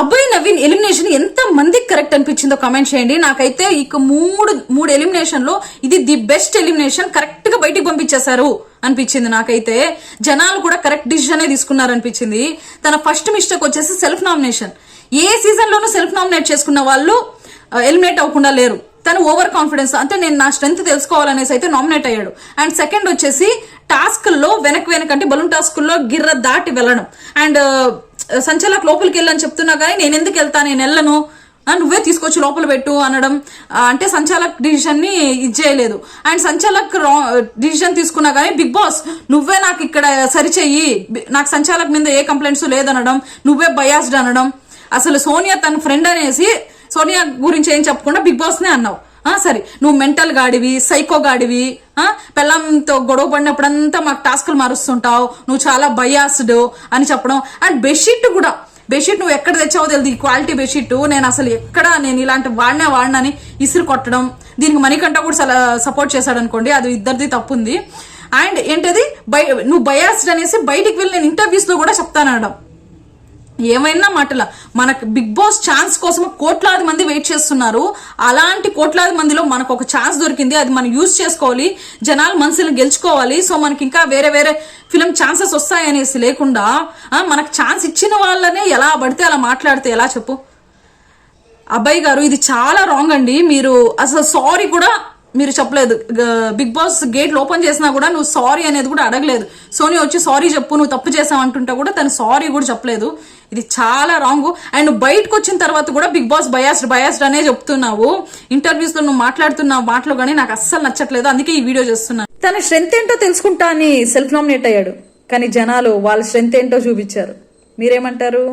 అబ్బాయి నవీన్ ఎలిమినేషన్ ఎంత మందికి కరెక్ట్ అనిపించిందో కామెంట్ చేయండి. నాకైతే ఇక మూడు ఎలిమినేషన్ లో ఇది ది బెస్ట్ ఎలిమినేషన్, కరెక్ట్ గా బయటికి పంపించేశారు అనిపించింది. నాకైతే జనాలు కూడా కరెక్ట్ డిసిజన్ తీసుకున్నారు అనిపించింది. తన ఫస్ట్ మిస్టేక్ వచ్చేసి సెల్ఫ్ నామినేషన్. ఏ సీజన్ లోనూ సెల్ఫ్ నామినేట్ చేసుకున్న వాళ్ళు ఎలిమినేట్ అవ్వకుండా లేరు. తను ఓవర్ కాన్ఫిడెన్స్, అంటే నేను నా స్ట్రెంత్ తెలుసుకోవాలనేసి అయితే నామినేట్ అయ్యాడు. అండ్ సెకండ్ వచ్చేసి టాస్క్ లో వెనక అంటే బలూన్ టాస్క్ లో గిర్ర దాటి వెళ్ళడం. అండ్ సంచాలక్ లోపలికి వెళ్ళని చెప్తున్నా కానీ నేను ఎందుకు వెళ్తా, నేను వెళ్ళను, నువ్వే తీసుకొచ్చి లోపల పెట్టు అనడం. అంటే సంచాలక్ డిసిజన్ ని ఇది చేయలేదు. అండ్ సంచాలక్ డిసిజన్ తీసుకున్నా కానీ బిగ్ బాస్ నువ్వే నాకు ఇక్కడ సరిచెయ్యి, నాకు సంచాలక్ మీద ఏ కంప్లైంట్స్ లేదనడం, నువ్వే బయాస్డ్ అనడం. అసలు సోనియా తన ఫ్రెండ్ అనేసి సోనియా గురించి ఏం చెప్పకుండా బిగ్ బాస్ నే అన్నావు. సరే, నువ్వు మెంటల్ గాడివి, సైకో గాడివి, పిల్లంతో గొడవ పడినప్పుడంతా మాకు టాస్క్లు మారుస్తుంటావు, నువ్వు చాలా బయాస్డ్ అని చెప్పడం. అండ్ బెడ్షీట్ కూడా, బెడ్షీట్ నువ్వు ఎక్కడ తెచ్చావో తెలియదు, ఈ క్వాలిటీ బెడ్షీట్ నేను అసలు నేను ఇలాంటి వాడినని ఇసురు కొట్టడం. దీనికి మణికంఠ కూడా సపోర్ట్ చేశాడు అనుకోండి, అది ఇద్దరిది తప్పు ఉంది. అండ్ ఏంటది నువ్వు బయాస్డ్ అనేసి బయటికి వెళ్ళి నేను ఇంటర్వ్యూస్ లో కూడా చెప్తానడం. ఏమైనా మాటల మనకు బిగ్ బాస్ ఛాన్స్ కోసం కోట్లాది మంది వెయిట్ చేస్తున్నారు. అలాంటి కోట్లాది మందిలో మనకు ఒక ఛాన్స్ దొరికింది, అది మనం యూజ్ చేసుకోవాలి, జనాల మనసులను గెలుచుకోవాలి. సో మనకి ఇంకా వేరే ఫిలిం ఛాన్సెస్ వస్తాయనేసి లేకుండా మనకు ఛాన్స్ ఇచ్చిన వాళ్ళనే ఎలా పడితే అలా మాట్లాడితే ఎలా చెప్పు. అబ్బాయి గారు ఇది చాలా రాంగ్ అండి. మీరు అసలు సారీ కూడా మీరు చెప్పలేదు. బిగ్ బాస్ గేట్లు ఓపెన్ చేసినా కూడా నువ్వు సారీ అనేది కూడా అడగలేదు. సోనియా వచ్చి సారీ చెప్పు, నువ్వు తప్పు చేసావు అంటుంటా కూడా తను సారీ కూడా చెప్పలేదు. ఇది చాలా రాంగ్. అండ్ నువ్వు బయటకు వచ్చిన తర్వాత కూడా బిగ్ బాస్ బయాస్డ్ అనే చెప్తున్నావు. ఇంటర్వ్యూస్ లో నువ్వు మాట్లాడుతున్న మాటలు కానీ నాకు అస్సలు నచ్చట్లేదు, అందుకే ఈ వీడియో చేస్తున్నాను. తన స్ట్రెంత్ ఏంటో తెలుసుకుంటా అని సెల్ఫ్ నామినేట్ అయ్యాడు, కానీ జనాలు వాళ్ళ స్ట్రెంత్ ఏంటో చూపించారు. మీరేమంటారు?